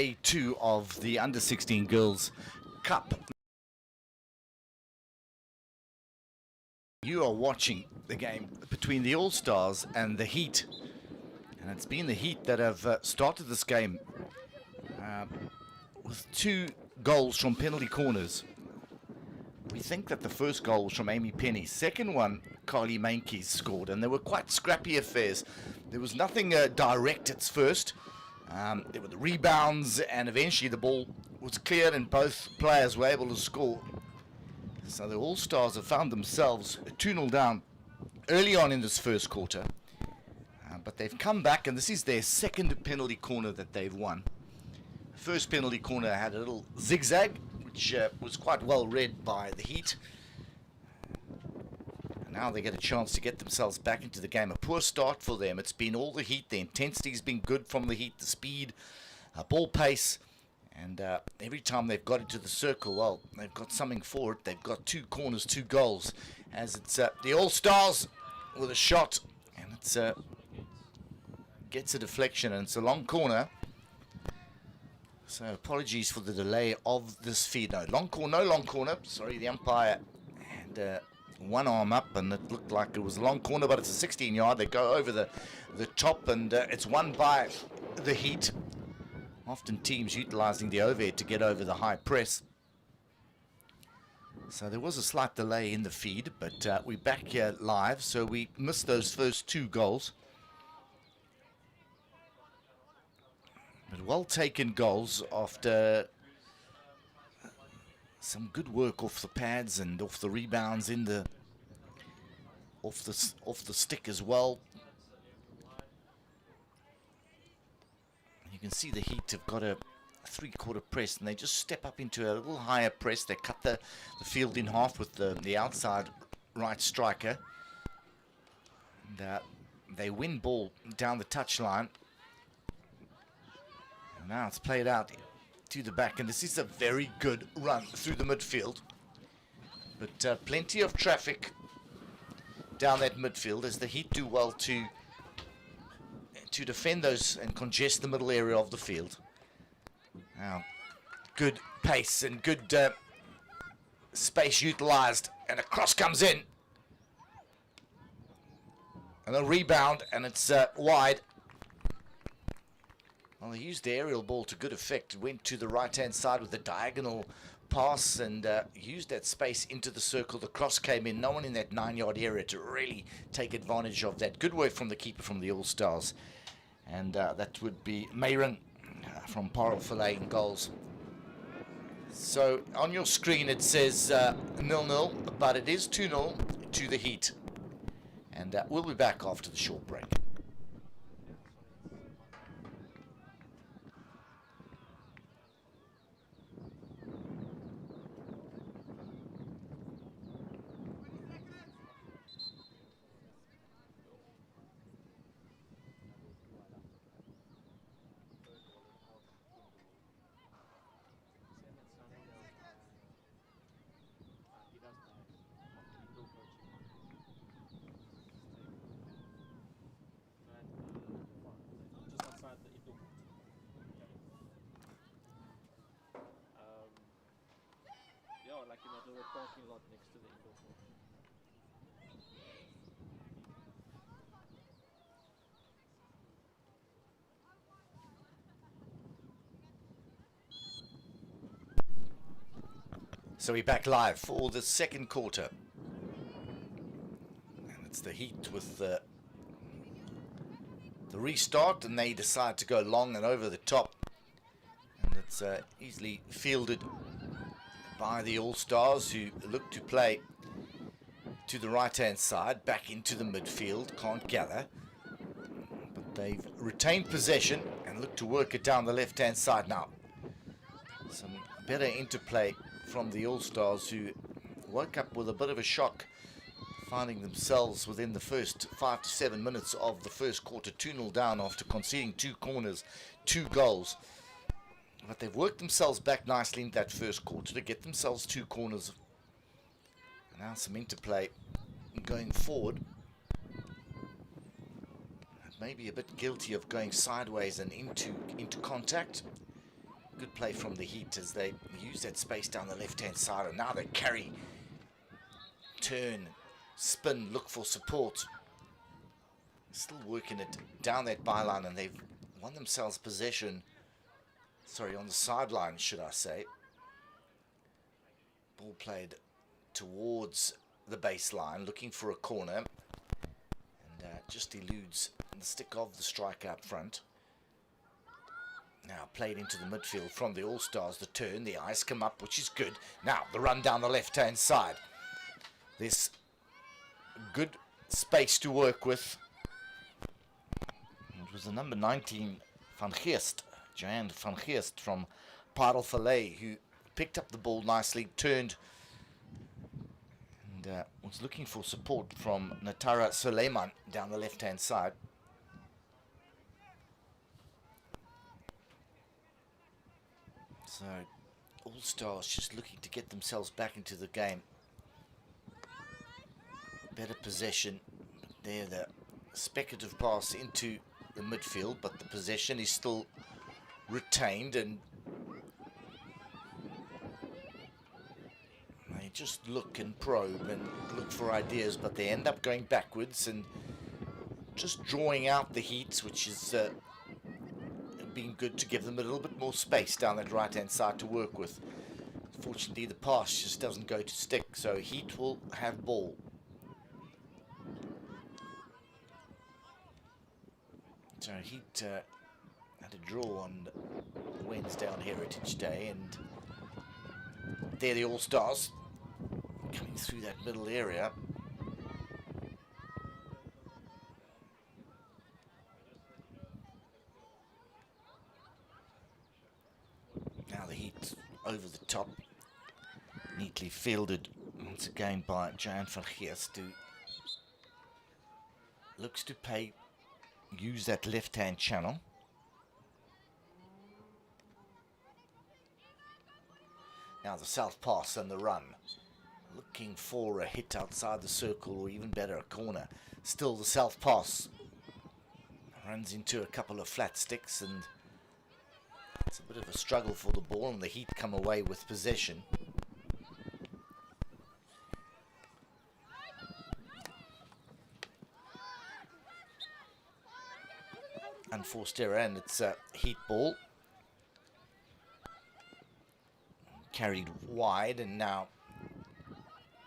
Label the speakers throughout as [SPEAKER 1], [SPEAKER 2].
[SPEAKER 1] day 2 of the Under-16 Girls Cup. You are watching the game between the All-Stars and the Heat. And it's been the Heat that have started this game with 2 goals from penalty corners. We think that the first goal was from Amy Penny. Second one, Carly Mankes scored, and they were quite scrappy affairs. There was nothing direct at first. There were the rebounds, and eventually the ball was cleared and both players were able to score. So the All-Stars have found themselves 2-0 down early on in this first quarter. But they've come back, and this is their second penalty corner that they've won. First penalty corner had a little zigzag, which was quite well read by the Heat. And now they get a chance to get themselves back into the game. A poor start for them. It's been all the Heat. The intensity's been good from the Heat. The speed, ball pace. And every time they've got into the circle, well, they've got something for it. They've got 2 corners, 2 goals. As it's the All-Stars with a shot. And it's gets a deflection, and it's a long corner. So apologies for the delay of this feed. No long corner. Sorry, the umpire had one arm up, and it looked like it was a long corner, but it's a 16-yard. They go over the top, and it's won by the Heat. Often teams utilizing the overhead to get over the high press. So there was a slight delay in the feed, but we're back here live, so we missed those first 2 goals. But well taken goals after some good work off the pads and off the rebounds in the off the stick as well. You can see the Heat have got a 3/4 press, and they just step up into a little higher press. They cut the field in half with the outside right striker, and they win ball down the touchline. Now it's played out to the back, and this is a very good run through the midfield. But plenty of traffic down that midfield, as the Heat do well to defend those and congest the middle area of the field. Now, good pace and good space utilized, and a cross comes in. And a rebound, and it's wide. Well, they used the aerial ball to good effect. Went to the right-hand side with a diagonal pass and used that space into the circle. The cross came in. No one in that 9-yard area to really take advantage of that. Good work from the keeper from the All-Stars. And that would be Mayron from Parle-Filet in goals. So on your screen it says 0-0, but it is 2-0 to the Heat. And we'll be back after the short break.
[SPEAKER 2] Like the parking lot next to the indoor court.
[SPEAKER 1] So we're back live for the second quarter. And it's the Heat with the restart, and they decide to go long and over the top. And it's easily fielded by the All-Stars, who look to play to the right-hand side, back into the midfield, can't gather. But they've retained possession and look to work it down the left-hand side now. Some better interplay from the All-Stars, who woke up with a bit of a shock, finding themselves within the first 5 to 7 minutes of the first quarter 2-0 down after conceding 2 corners, 2 goals. But they've worked themselves back nicely in that first quarter to get themselves 2 corners. And now some interplay going forward. Maybe a bit guilty of going sideways and into contact. Good play from the Heat as they use that space down the left-hand side, and now they carry, turn, spin, look for support. Still working it down that byline, and they've won themselves possession. Sorry, on the sideline, should I say. Ball played towards the baseline, looking for a corner, and just eludes the stick of the striker up front. Now played into the midfield from the All-Stars. The turn, the eyes come up, which is good. Now the run down the left-hand side. This good space to work with. It was the number 19 Van Geest, Jan Van Geest from Parelvallei, who picked up the ball nicely, turned, and was looking for support from Natara Suleiman down the left-hand side. So, All-Stars just looking to get themselves back into the game. Better possession. There, the speculative pass into the midfield, but the possession is still retained, and they just look and probe and look for ideas, but they end up going backwards and just drawing out the Heat, which is been good to give them a little bit more space down that right-hand side to work with. Fortunately, the pass just doesn't go to stick, so Heat will have ball. So Heat had a draw on Wednesday on Heritage Day, and they're the All-Stars coming through that middle area. Now the Heat over the top, neatly fielded once again by Jan van Geest, who looks to use that left-hand channel. Now the south pass and the run, looking for a hit outside the circle, or even better, a corner. Still the south pass runs into a couple of flat sticks, and it's a bit of a struggle for the ball, and the Heat come away with possession. Unforced error, and it's a Heat ball. Carried wide, and now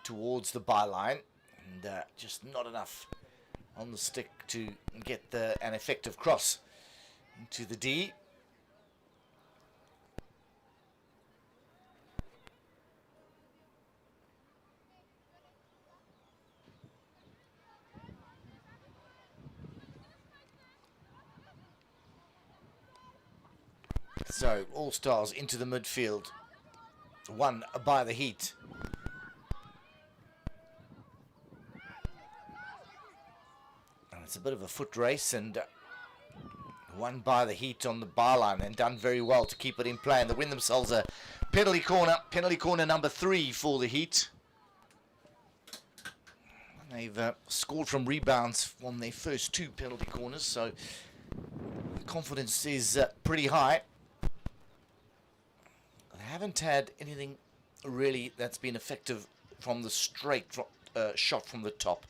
[SPEAKER 1] towards the byline, and just not enough on the stick to get an effective cross into the D. So, All-Stars into the midfield, won by the Heat. And it's a bit of a foot race, and won by the Heat on the byline, and done very well to keep it in play. And they win themselves a penalty corner number 3 for the Heat. They've scored from rebounds from their first 2 penalty corners, so confidence is pretty high. They haven't had anything really that's been effective from the straight shot from the top.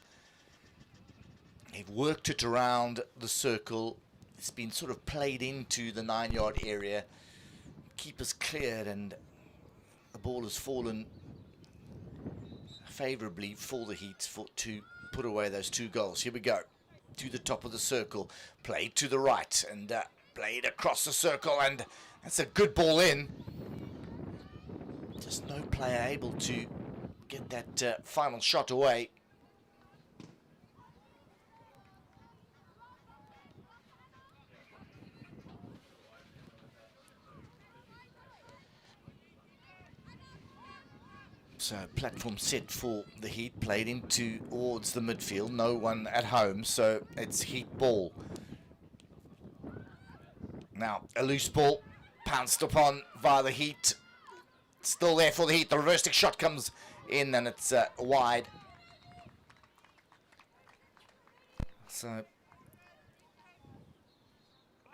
[SPEAKER 1] They've worked it around the circle. It's been sort of played into the 9-yard area. Keeper's cleared, and the ball has fallen favourably for the Heat to put away those 2 goals. Here we go. To the top of the circle. Played to the right, and played across the circle, and that's a good ball in. Just no player able to get that final shot away. So platform set for the Heat, played into towards the midfield. No one at home, so it's Heat ball. Now a loose ball pounced upon via the Heat. Still there for the Heat. The reverse stick shot comes in, and it's wide. So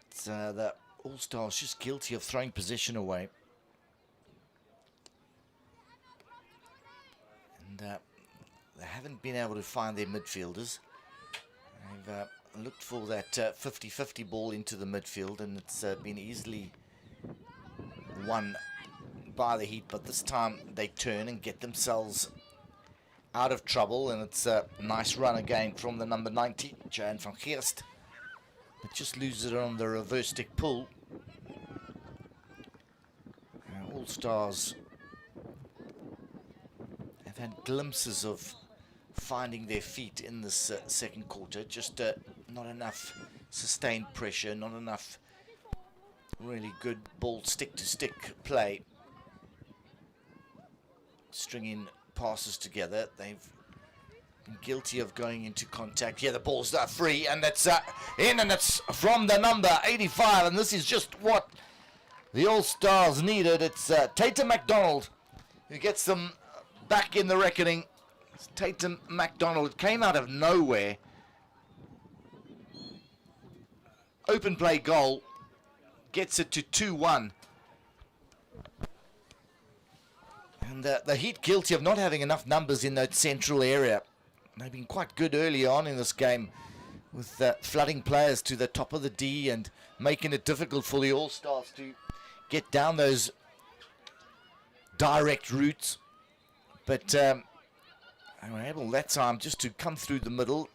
[SPEAKER 1] it's the All Stars just guilty of throwing possession away. And they haven't been able to find their midfielders. They've looked for that 50-50 ball into the midfield, and it's been easily won by the Heat, but this time they turn and get themselves out of trouble, and it's a nice run again from the number 90, Jan van Geerst, but just loses it on the reverse stick pull. All Stars have had glimpses of finding their feet in this second quarter, just not enough sustained pressure, not enough really good ball stick-to-stick play, stringing passes together. They've been guilty of going into contact. Here the ball's free, and it's in, and it's from the number 85, and this is just what the All Stars needed. It's Tatum McDonald who gets them back in the reckoning. It's Tatum McDonald. It came out of nowhere. Open play goal. Gets it to 2-1. And the Heat guilty of not having enough numbers in that central area. They've been quite good early on in this game with flooding players to the top of the D and making it difficult for the All-Stars to get down those direct routes. But they were able that time just to come through the middle.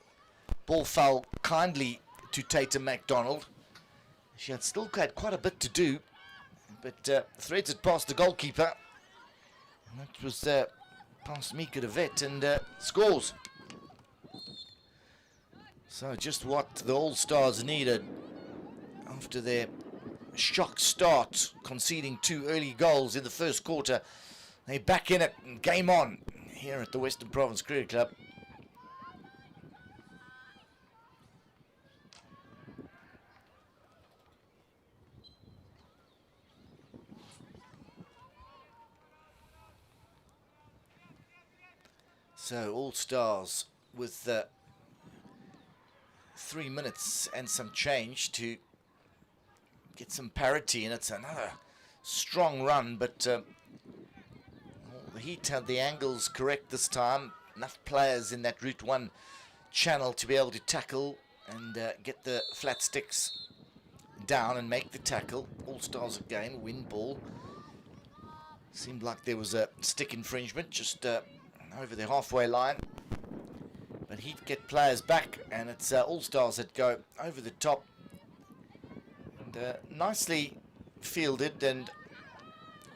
[SPEAKER 1] Ball fell kindly to Tatum McDonald. She had still had quite a bit to do, but threads it past the goalkeeper. And that was past Mika de Vet, and scores. So just what the All Stars needed after their shock start, conceding 2 early goals in the first quarter. They back in it and game on here at the Western Province Cricket Club. So All Stars with 3 minutes and some change to get some parity, and it's another strong run, but the Heat had the angles correct this time. Enough players in that Route 1 channel to be able to tackle and get the flat sticks down and make the tackle. All Stars again, win ball. Seemed like there was a stick infringement just over the halfway line, but Heat get players back, and it's All Stars that go over the top, and nicely fielded and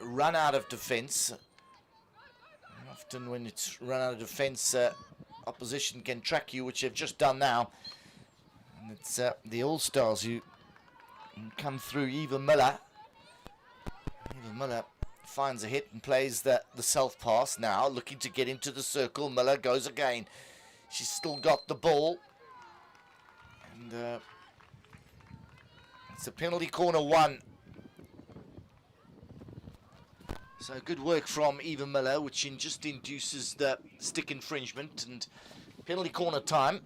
[SPEAKER 1] run out of defence. Often when it's run out of defence, opposition can track you, which they've just done now, and it's the All Stars who come through. Eva Miller finds a hit and plays the self pass now, looking to get into the circle. Miller goes again. She's still got the ball, and it's a penalty corner 1. So good work from Eva Miller, which just induces the stick infringement, and penalty corner time.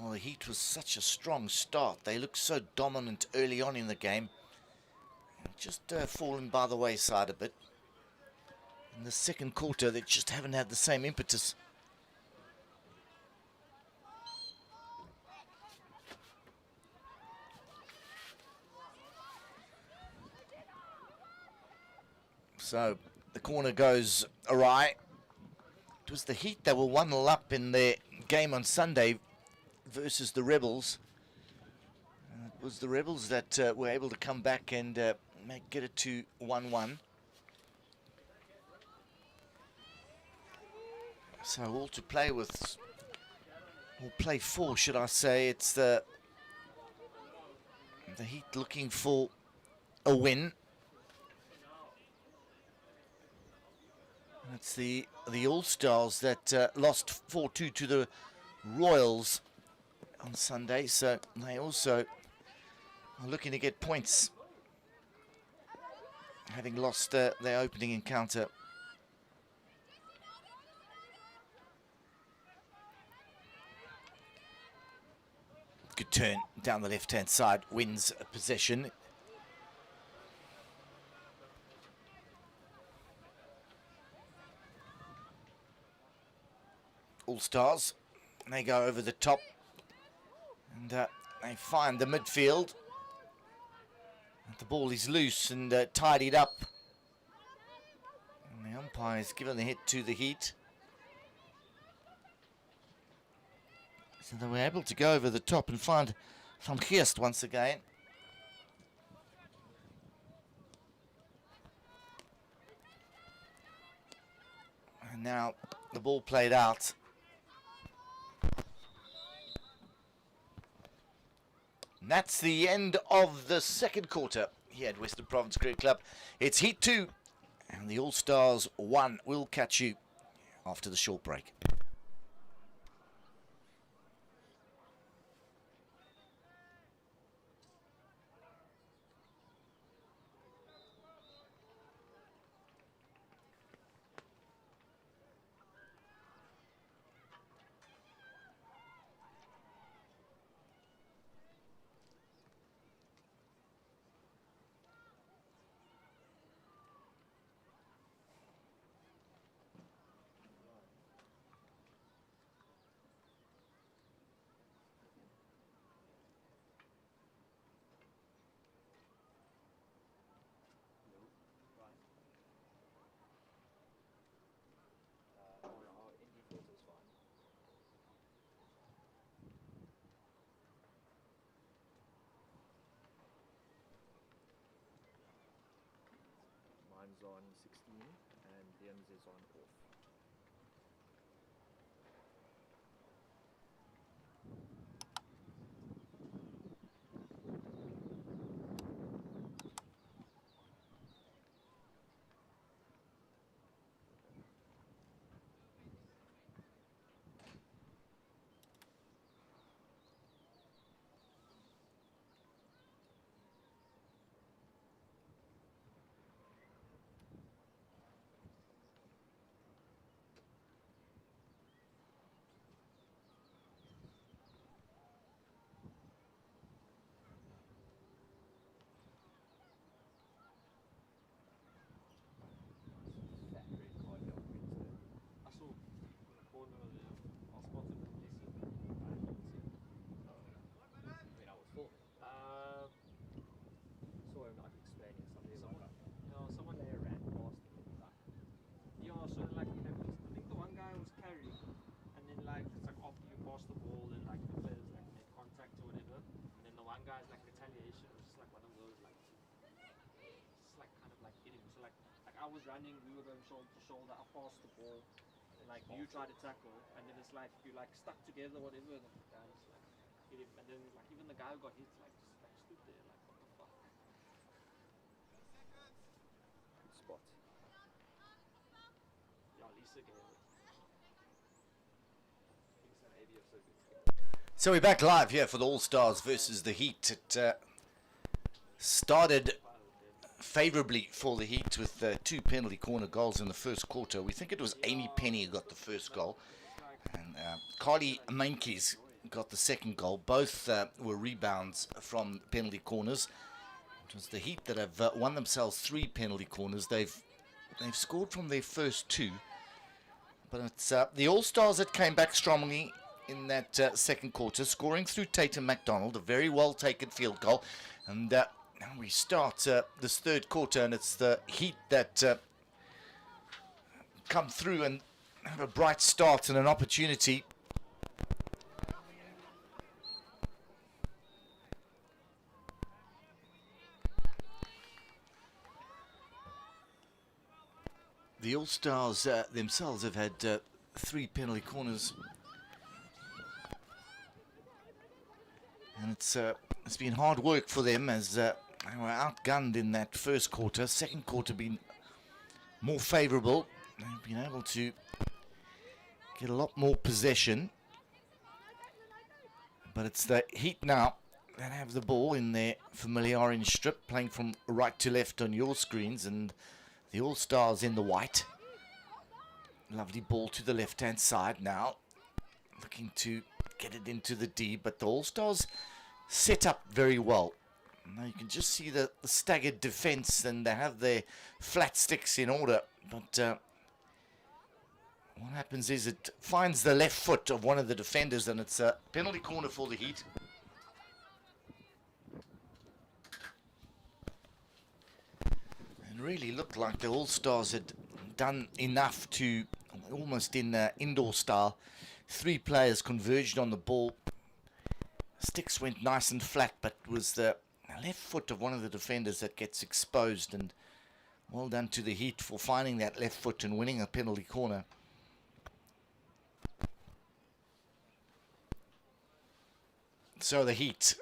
[SPEAKER 1] Oh, the Heat was such a strong start. They looked so dominant early on in the game. Just fallen by the wayside a bit. In the second quarter, they just haven't had the same impetus. So the corner goes awry. It was the Heat that were 1-0 up in their game on Sunday versus the Rebels. It was the Rebels that were able to come back and get it to 1-1. So all to play with, or play for, should I say. It's the Heat looking for a win. It's the All Stars that lost 4-2 to the Royals on Sunday, so they also are looking to get points, having lost their opening encounter. good turn down the left-hand side, wins possession. All Stars, they go over the top, and they find the midfield. The ball is loose and tidied up. And the umpire has given the hit to the Heat. So they were able to go over the top and find Van Geest once again. And now the ball played out. And that's the end of the second quarter here at Western Province Cricket Club. It's Heat 2 and the All Stars 1. We'll catch you after the short break.
[SPEAKER 2] Mine's on 16 and Liam's is on off. Guys like retaliation was just like one of those like just like kind of like hitting. So like I was running, we were going shoulder to shoulder, I passed the ball, and like you tried to tackle, and then it's like you like stuck together, whatever, and the guy just like hit him, and then like even the guy who got hit like just like stood there like what the fuck. Good spot. Yeah, Lisa gave it. Things that AD are so good.
[SPEAKER 1] So we're back live here for the All Stars versus the Heat. It started favourably for the Heat with 2 penalty corner goals in the first quarter. We think it was Amy Penny who got the first goal, and Carly Meintjes got the second goal. Both were rebounds from penalty corners. It was the Heat that have won themselves 3 penalty corners. They've scored from their first 2, but it's the All Stars that came back strongly in that second quarter, scoring through Tatum McDonald, a very well taken field goal. And now we start this third quarter, and it's the Heat that come through and have a bright start and an opportunity. The All Stars themselves have had 3 penalty corners. And it's been hard work for them as they were outgunned in that first quarter. Second quarter been more favourable. They've been able to get a lot more possession. But it's the Heat now that have the ball in their familiar orange strip, playing from right to left on your screens, and the All Stars in the white. Lovely ball to the left-hand side now. Looking to get it into the D, but the All-Stars set up very well. Now you can just see the staggered defense, and they have their flat sticks in order, but what happens is it finds the left foot of one of the defenders, and it's a penalty corner for the Heat. It really looked like the All-Stars had done enough to, almost in indoor style, 3 players converged on the ball. Sticks went nice and flat, but it was the left foot of one of the defenders that gets exposed, and well done to the Heat for finding that left foot and winning a penalty corner. So the Heat,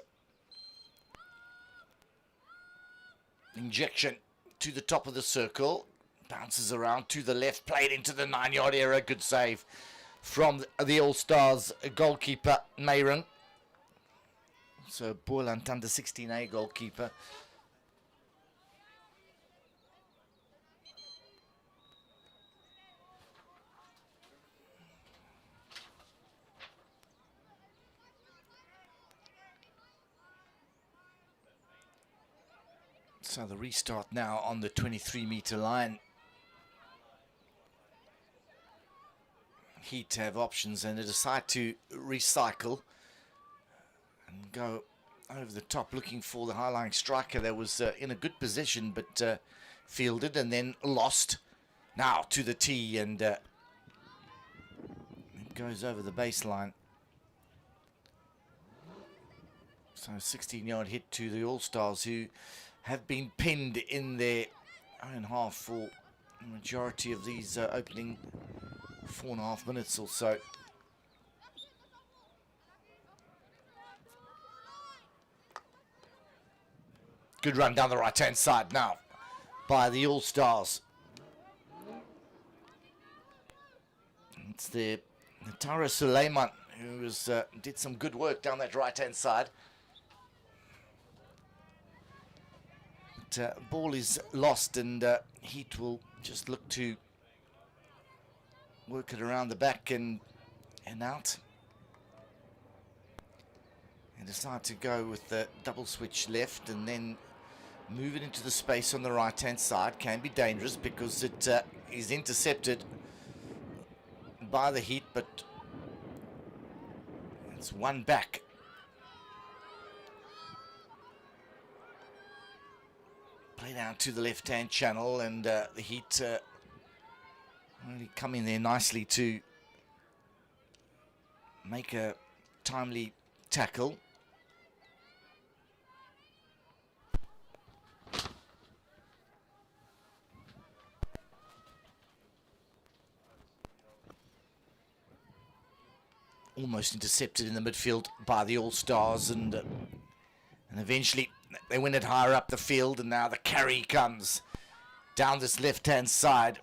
[SPEAKER 1] injection to the top of the circle, bounces around to the left, played into the 9-yard area. Good save from the All-Stars goalkeeper Mayron. So Boland under 16A goalkeeper. So the restart now on the 23-meter line. Heat have options, and they decide to recycle and go over the top looking for the high-lying striker that was in a good position, but fielded and then lost. Now to the tee, and it goes over the baseline. So 16-yard hit to the All-Stars, who have been pinned in their own half for the majority of these opening 4.5 minutes or so. Good run down the right-hand side now by the All-Stars. It's the Tara Suleiman who was, did some good work down that right-hand side. But, ball is lost, and Heat will just look to work it around the back and out. And decide to go with the double switch left and then move it into the space on the right-hand side. Can be dangerous because it is intercepted by the Heat, but it's one back. Play down to the left-hand channel, and the Heat really come in there nicely to make a timely tackle. Almost intercepted in the midfield by the All-Stars, and eventually they win it higher up the field, and now the carry comes down this left-hand side.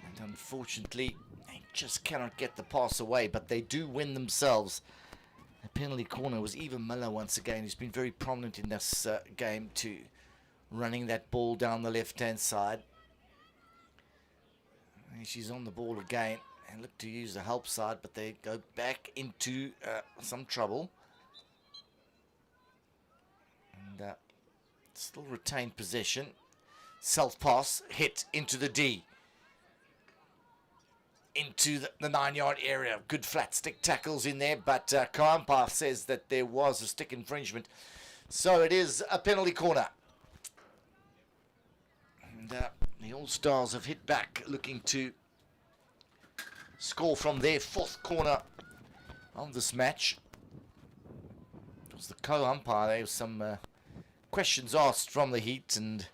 [SPEAKER 1] And unfortunately, they just cannot get the pass away, but they do win themselves. The penalty corner was Eva Miller once again, who's been very prominent in this game, to running that ball down the left-hand side. And she's on the ball again and look to use the help side, but they go back into some trouble. And still retain possession. Self-pass, hit into the D. Into the 9-yard area. Good flat stick tackles in there, but Kaampa says that there was a stick infringement. So it is a penalty corner. And the All-Stars have hit back, looking to score from their 4th corner of this match. It was the co-umpire. There was some questions asked from the Heat, and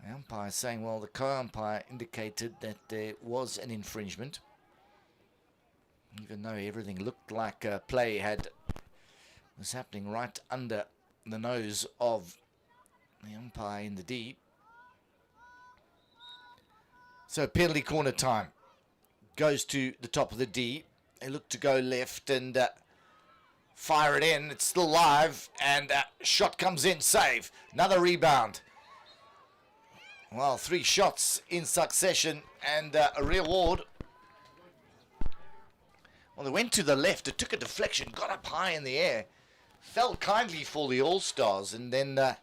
[SPEAKER 1] the umpire saying, well, the co-umpire indicated that there was an infringement, even though everything looked like play was happening right under the nose of the umpire in the D. So penalty corner time. Goes to the top of the D. They look to go left and fire it in. It's still live, and shot comes in. Save. Another rebound. Well, 3 shots in succession, and a reward Well, they went to the left. It took a deflection, got up high in the air, fell kindly for the All-Stars, and then it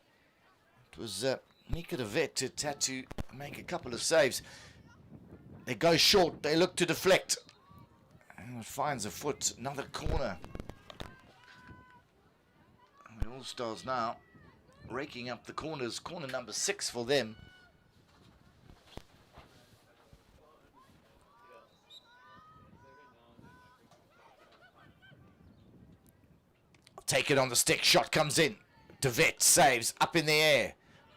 [SPEAKER 1] was Nika de Vet that had to make a couple of saves. They go short. They look to deflect. And it finds a foot. Another corner. And the All-Stars now raking up the corners. Corner number 6 for them. Take it on the stick. Shot comes in. De Vet saves. Up in the air.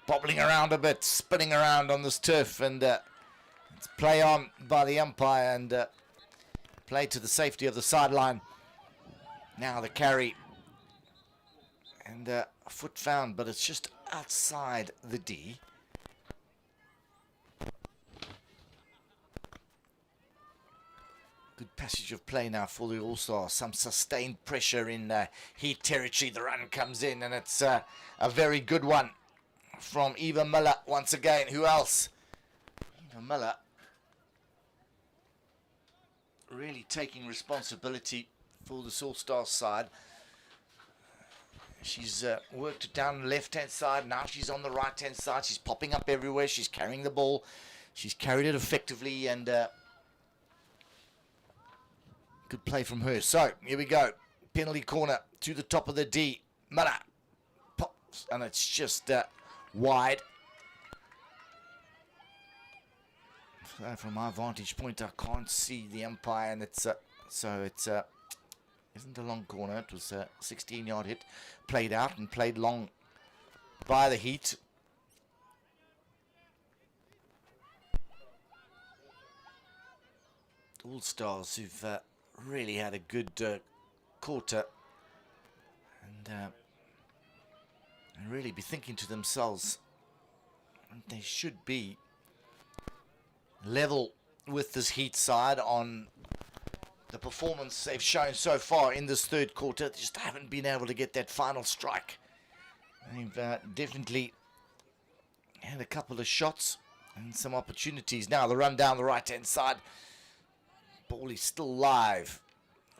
[SPEAKER 1] Bobbling around a bit. Spinning around on this turf. And it's play on by the umpire. And play to the safety of the sideline. Now the carry. And a foot found. But it's just outside the D. Good passage of play now for the All-Stars. Some sustained pressure in heat territory. The run comes in, and it's a very good one from Eva Miller once again. Who else? Eva Miller really taking responsibility for this All-Stars side. She's worked it down the left-hand side. Now she's on the right-hand side. She's popping up everywhere. She's carrying the ball. She's carried it effectively, and good play from her. So, here we go. Penalty corner to the top of the D. Miller pops, and it's just wide. So from my vantage point, I can't see the umpire, and it's so it's isn't a long corner. It was a 16-yard hit, played out and played long by the Heat. All-Stars who've really had a good quarter, and really be thinking to themselves, they should be level with this Heat side on the performance they've shown so far in this third quarter. They just haven't been able to get that final strike. They've definitely had a couple of shots and some opportunities. Now the run down the right-hand side. Ball is still live,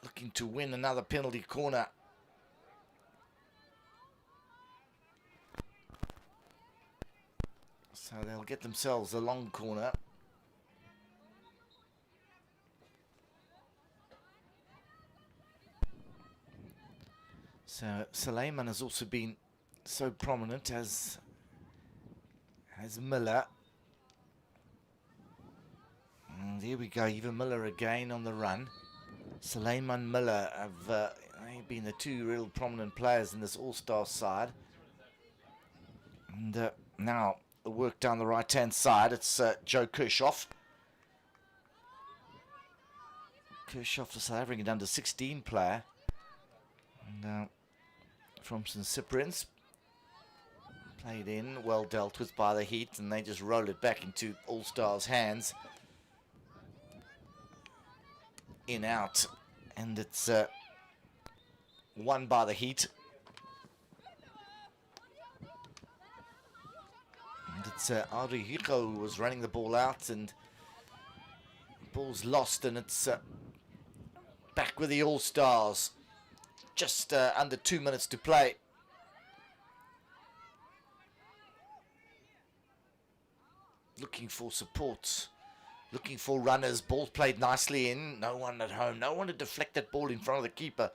[SPEAKER 1] looking to win another penalty corner. So they'll get themselves a long corner. So Suleiman has also been so prominent as Miller. And here we go, even Miller again on the run. Suleiman Miller have they've been the two real prominent players in this All-Star side. And now the work down the right-hand side, it's Joe Kirchhoff. Kirchhoff, the South African under 16 player. And from St. Cyprian's. Played in, well dealt with by the Heat, and they just roll it back into All-Stars' hands. In, out, and it's won by the Heat. And it's Audrey Hugo who was running the ball out, and the ball's lost, and it's back with the All-Stars. Just under 2 minutes to play. Looking for support. Looking for runners. Ball played nicely in. No one at home. No one to deflect that ball in front of the keeper.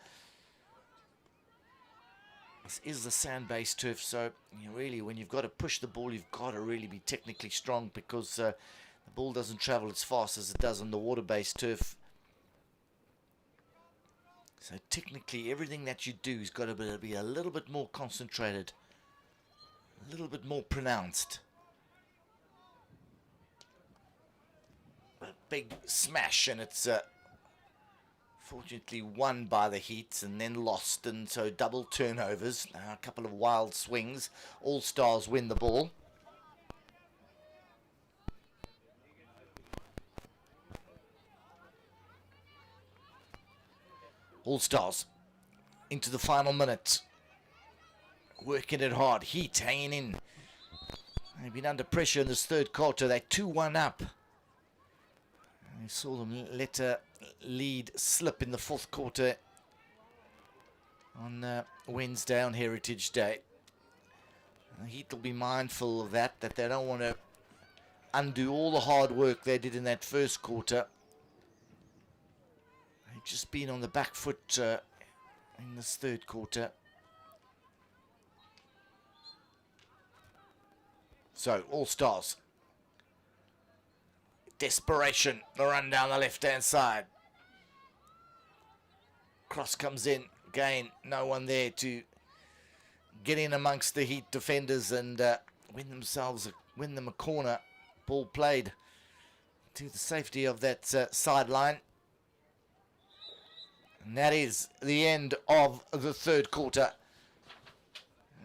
[SPEAKER 1] This is the sand-based turf, so really when you've got to push the ball, you've got to really be technically strong, because the ball doesn't travel as fast as it does on the water-based turf. So technically everything that you do has got to be a little bit more concentrated, a little bit more pronounced. A big smash, and it's fortunately won by the Heat and then lost, and so double turnovers. Now a couple of wild swings. All-Stars win the ball. All-Stars into the final minute. Working it hard. Heat hanging in. They've been under pressure in this third quarter. They're 2-1 up. I saw them let a lead slip in the fourth quarter on Wednesday, on Heritage Day. The Heat will be mindful of that they don't want to undo all the hard work they did in that first quarter. They've just been on the back foot in this third quarter. So, All Stars. Desperation, the run down the left-hand side. Cross comes in. Again, no one there to get in amongst the Heat defenders and win them a corner. Ball played to the safety of that sideline. And that is the end of the third quarter.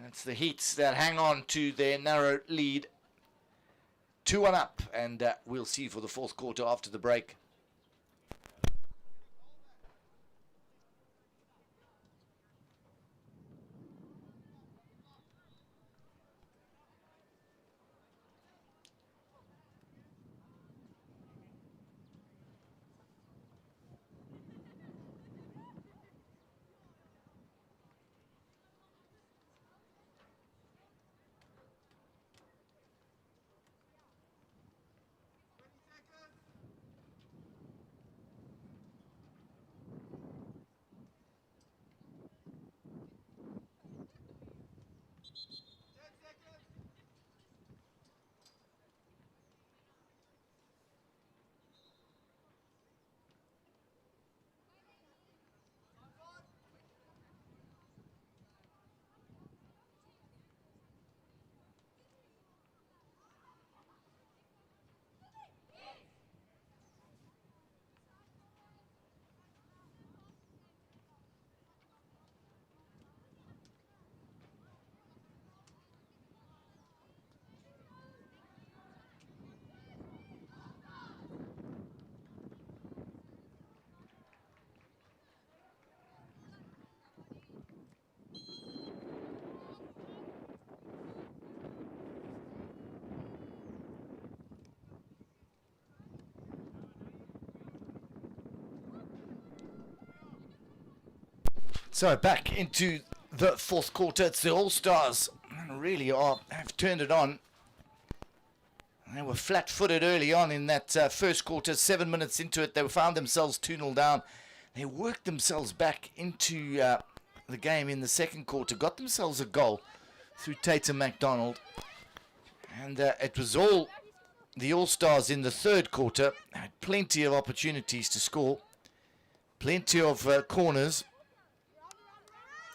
[SPEAKER 1] That's the Heats that hang on to their narrow lead. 2-1 up, and we'll see for the fourth quarter after the break. So back into the fourth quarter. It's the All-Stars really have turned it on. They were flat-footed early on in that first quarter. 7 minutes into it, they found themselves 2-0 down. They worked themselves back into the game in the second quarter, got themselves a goal through Tatum McDonald. And it was all the All-Stars in the third quarter. Had plenty of opportunities to score, plenty of corners.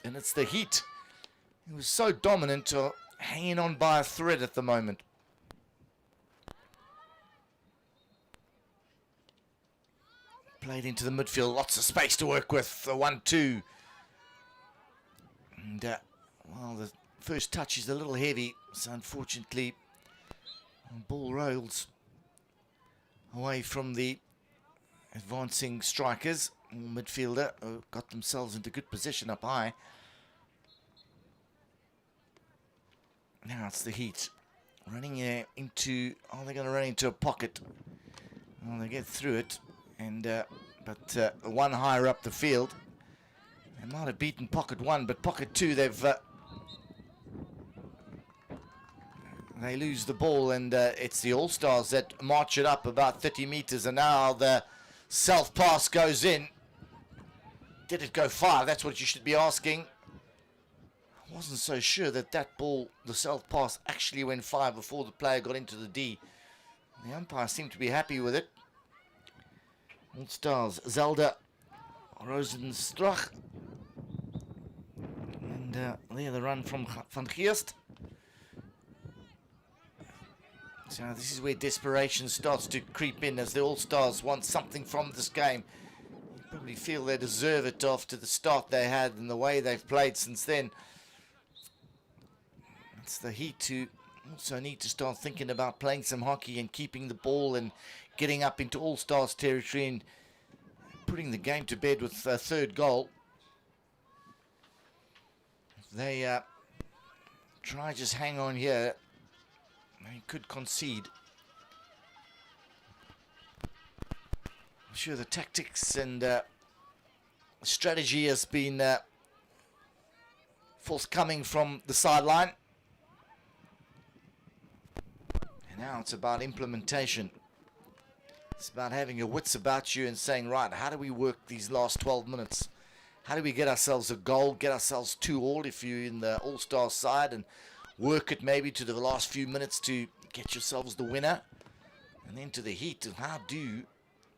[SPEAKER 1] And it's the Heat who was so dominant, hanging on by a thread at the moment. Played into the midfield, lots of space to work with, the 1-2. And, well, the first touch is a little heavy, so unfortunately, the ball rolls away from the advancing strikers. Midfielder got themselves into good position up high. Now it's the Heat running into. Oh, they're going to run into a pocket. Well, they get through it, and but one higher up the field. They might have beaten pocket one, but pocket two, they lose the ball, and it's the All-Stars that march it up about 30 meters, and now the self pass goes in. Did it go far? That's what you should be asking. I wasn't so sure that ball, the self pass, actually went far before the player got into the D. The umpire seemed to be happy with it. All Stars, Zelda Rosenstrach. And there the run from Van Geest. So this is where desperation starts to creep in as the All-Stars want something from this game. Probably feel they deserve it after the start they had and the way they've played since then. It's the Heat who also need to start thinking about playing some hockey and keeping the ball and getting up into All-Stars territory and putting the game to bed with a third goal. If they try just hang on here, they could concede. I'm sure the tactics and strategy has been forthcoming from the sideline. And now it's about implementation. It's about having your wits about you and saying, right, how do we work these last 12 minutes? How do we get ourselves a goal, get ourselves 2-all if you're in the All-Star side, and work it maybe to the last few minutes to get yourselves the winner? And then to the Heat, and how do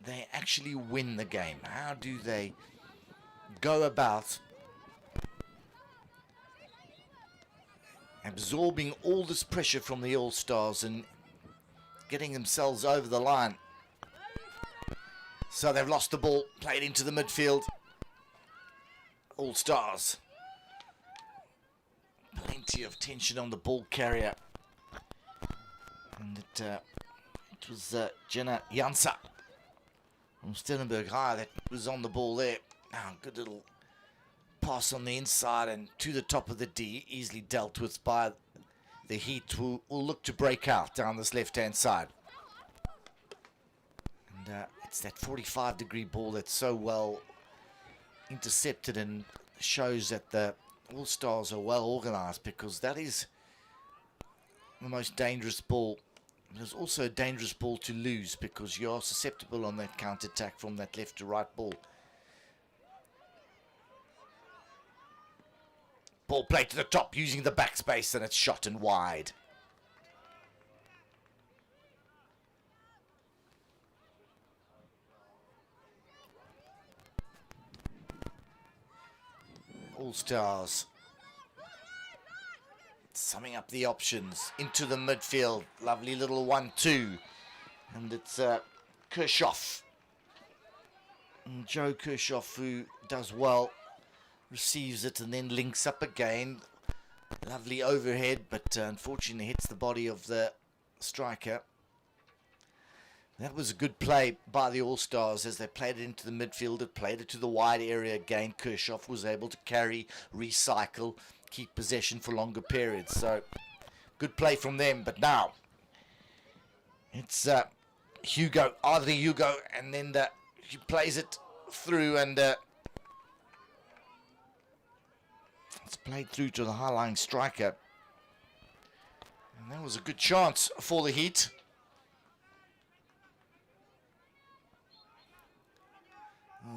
[SPEAKER 1] they actually win the game? How do they go about absorbing all this pressure from the All-Stars and getting themselves over the line? So they've lost the ball, played into the midfield. All-Stars. Plenty of tension on the ball carrier. And it was Jenna Jansa from Stellenberg High that was on the ball there. Now, good little pass on the inside and to the top of the D. Easily dealt with by the Heat, who will look to break out down this left-hand side. And it's that 45-degree ball that's so well intercepted and shows that the All-Stars are well organized, because that is the most dangerous ball. It's also a dangerous ball to lose because you're susceptible on that counter-attack from that left to right ball. Ball played to the top using the backspace, and it's shot and wide. All-Stars summing up the options into the midfield. Lovely little 1-2. And it's Kirchhoff. And Joe Kirchhoff, who does well, receives it and then links up again. Lovely overhead, but unfortunately hits the body of the striker. That was a good play by the All-Stars as they played it into the midfield. It played it to the wide area again. Kirchhoff was able to carry, recycle, keep possession for longer periods. So, good play from them. But now, it's Hugo, Adri Hugo, and then he plays it through, and it's played through to the high-lying striker. And that was a good chance for the Heat.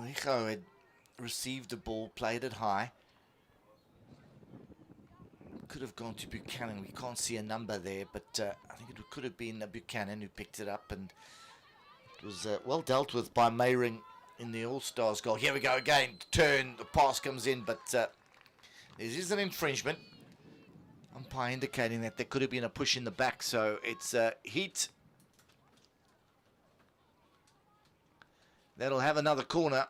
[SPEAKER 1] Rico had received the ball, played it high. Could have gone to Buchanan. We can't see a number there, but I think it could have been Buchanan who picked it up, and it was well dealt with by Mayring in the All-Stars goal. Here we go again. Turn, the pass comes in, but there is an infringement. Umpire indicating that there could have been a push in the back, so it's Heat. That'll have another corner.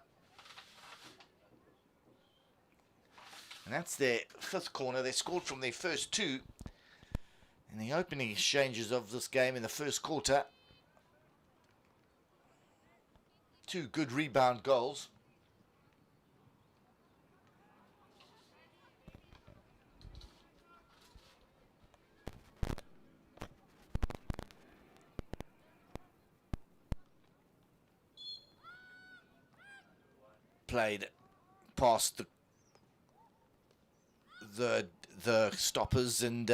[SPEAKER 1] And that's their fifth corner. They scored from their first two in the opening exchanges of this game in the first quarter. Two good rebound goals. Played past the stoppers, and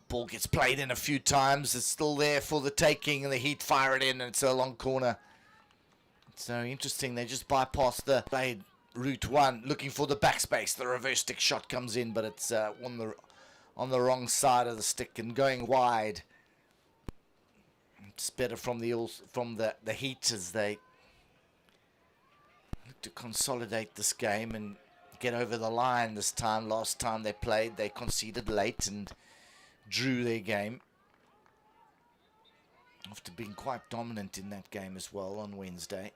[SPEAKER 1] ball gets played in a few times. It's still there for the taking, and the Heat fire it in, and it's a long corner. So interesting, they just bypassed the played route one, looking for the backspace. The reverse stick shot comes in, but it's on the wrong side of the stick and going wide. It's better from the Heat as they look to consolidate this game and get over the line this time. Last time they played, they conceded late and drew their game after being quite dominant in that game as well on Wednesday.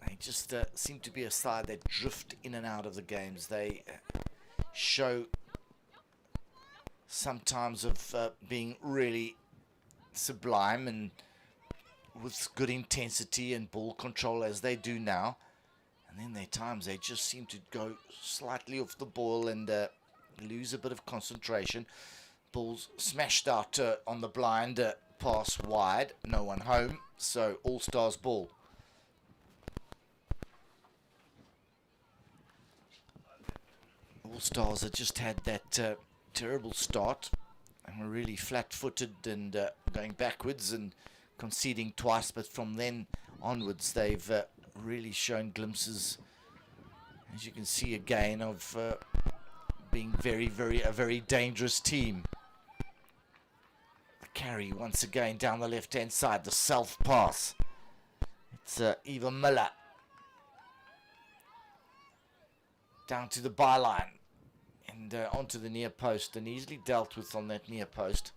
[SPEAKER 1] They just seem to be a side that drift in and out of the games. They show sometimes of being really sublime and with good intensity and ball control as they do now, and then there are times they just seem to go slightly off the ball and lose a bit of concentration. Ball's smashed out on the blind. pass wide, no one home, so All Stars ball. All Stars had just had that terrible start and were really flat-footed and going backwards and conceding twice, but from then onwards they've really shown glimpses, as you can see again, of being a very dangerous team. The carry once again down the left-hand side, the self-pass. It's Eva Miller down to the byline and onto the near post, and easily dealt with on that near post.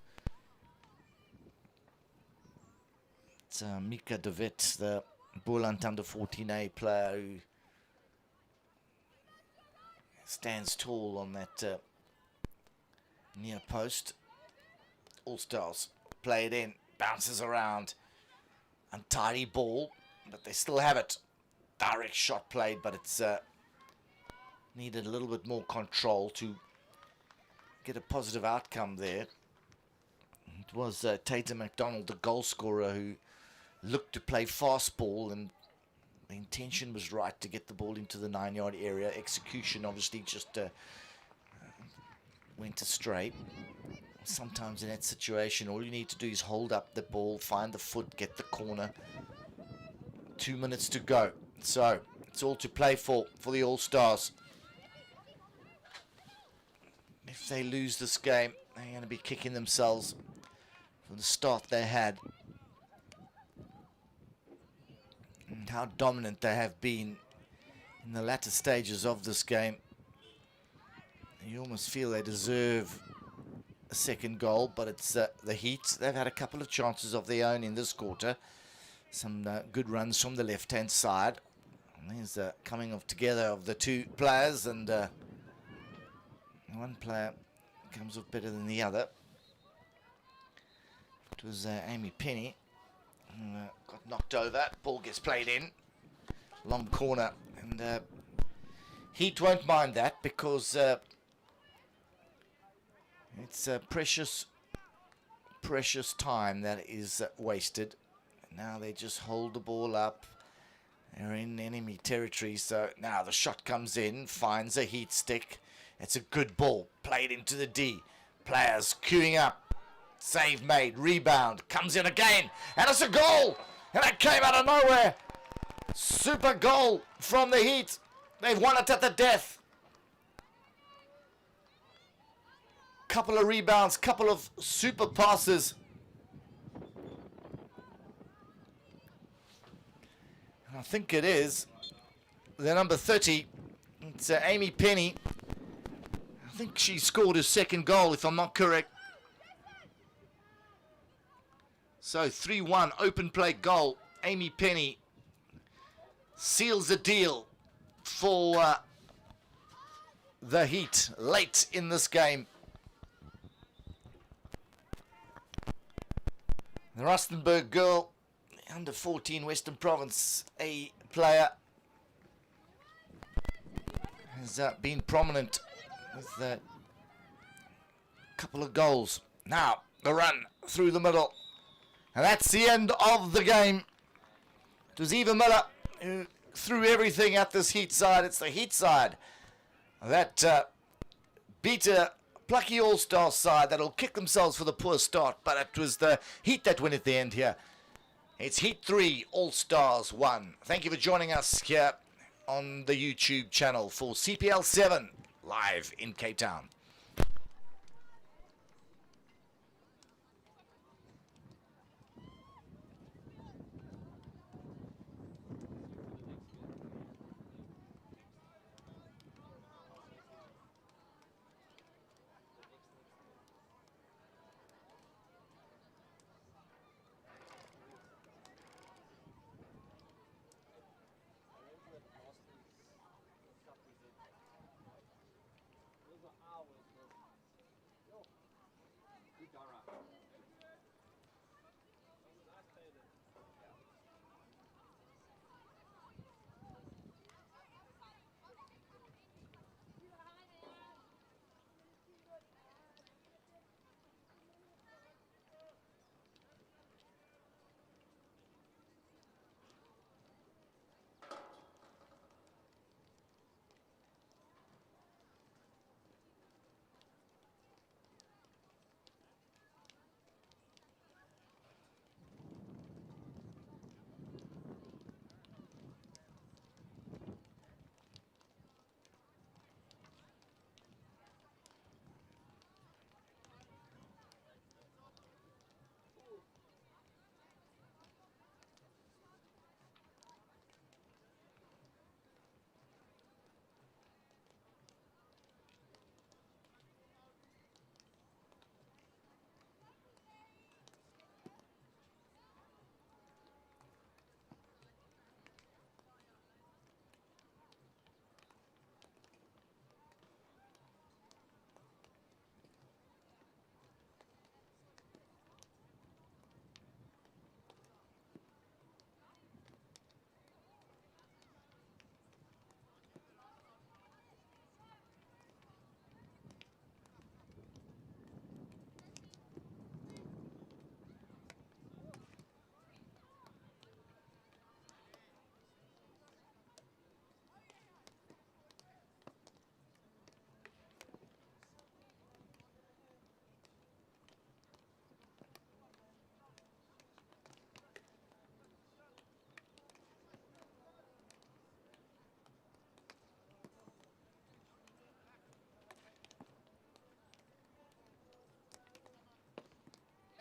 [SPEAKER 1] It's Mika de Wit, the Boland under 14A player, who stands tall on that near post. All Stars play it in, bounces around, untidy ball, but they still have it. Direct shot played, but it's needed a little bit more control to get a positive outcome there. It was Tatum McDonald, the goal scorer, who looked to play fast ball, and the intention was right to get the ball into the 9-yard area. Execution obviously just went astray. Sometimes in that situation, all you need to do is hold up the ball, find the foot, get the corner. 2 minutes to go. So it's all to play for the All Stars. If they lose this game, they're going to be kicking themselves for the start they had and how dominant they have been in the latter stages of this game. You almost feel they deserve a second goal, but it's the Heat. They've had a couple of chances of their own in this quarter. Some good runs from the left-hand side. And there's the coming of together of the two players, and one player comes off better than the other. It was Amy Penny who got knocked over. Ball gets played in. Long corner. And Heat won't mind that, because it's precious time that is wasted. Now they just hold the ball up. They're in enemy territory, so now the shot comes in, finds a Heat stick. It's a good ball, played into the D. Players queuing up. Save made, rebound, comes in again, and it's a goal! And it came out of nowhere. Super goal from the Heat. They've won it at the death. Couple of rebounds, couple of super passes. And I think it is the number 30. It's Amy Penny. I think she scored her second goal, if I'm not correct. So 3-1 open play goal. Amy Penny seals the deal for the Heat late in this game. The Rustenburg girl, under 14 Western Province, a player, has been prominent with a couple of goals. Now the run through the middle, and that's the end of the game. It was Eva Miller who threw everything at this Heat side. It's the Heat side that beat a plucky All-Star side that'll kick themselves for the poor start, but it was the Heat that win at the end here. It's Heat 3, All-Stars 1. Thank you for joining us here on the YouTube channel for CPL 7 live in Cape Town.
[SPEAKER 2] Those are hours.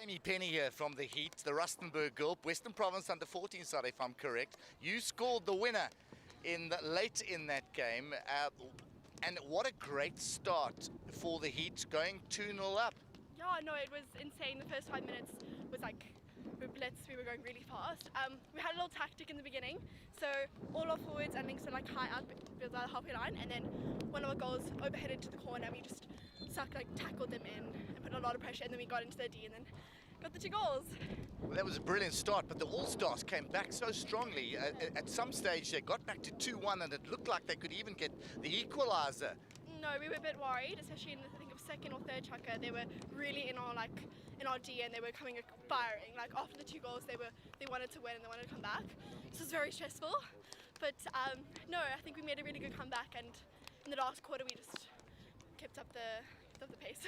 [SPEAKER 1] Amy Penny here from the Heat, the Rustenburg girl, Western Province under 14 side, if I'm correct. You scored the winner late in that game, and what a great start for the Heat, going 2-0 up.
[SPEAKER 3] Yeah, no, it was insane. The first 5 minutes was like we blitzed, we were going really fast. We had a little tactic in the beginning, so all our forwards and links were like high up the halfway line, and then one of our goals overheaded to the corner. We just tackled them in and put a lot of pressure, and then we got into their D and then got the 2 goals.
[SPEAKER 1] Well, that was a brilliant start, but the All-Stars came back so strongly. At some stage, they got back to 2-1, and it looked like they could even get the equaliser.
[SPEAKER 3] No, we were a bit worried, especially in I think of second or third chucker. They were really in our D, and they were coming firing. Like after the 2 goals, they wanted to win and they wanted to come back. So it was very stressful. But no, I think we made a really good comeback, and in the last quarter we just kept up the pace.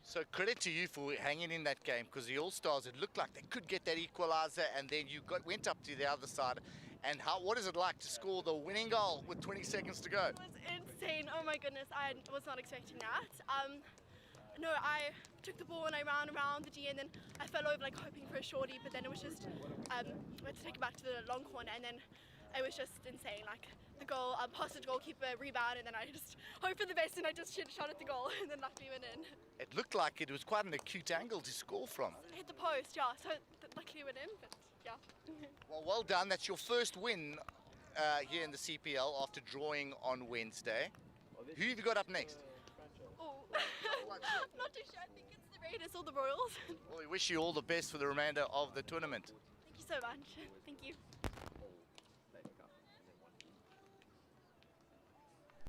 [SPEAKER 1] So credit to you for hanging in that game, because the All-Stars, it looked like they could get that equaliser, and then you went up to the other side. And what is it like to score the winning goal with 20 seconds to go?
[SPEAKER 3] It was insane. Oh my goodness, I was not expecting that. No, I took the ball and I ran around the D, and then I fell over hoping for a shorty, but then it was just we had to take it back to the long corner, and then it was just insane. The goal, past the goalkeeper, rebound, and then I just hoped for the best, and I just shot at the goal, and then luckily went in.
[SPEAKER 1] It looked like it was quite an acute angle to score from.
[SPEAKER 3] I hit the post, yeah, so luckily went in, but yeah.
[SPEAKER 1] Well done. That's your first win here in the CPL after drawing on Wednesday. Who have you got up next?
[SPEAKER 3] Oh, not too sure. I think it's the Raiders or the Royals.
[SPEAKER 1] Well, we wish you all the best for the remainder of the tournament.
[SPEAKER 3] Thank you so much. Thank you.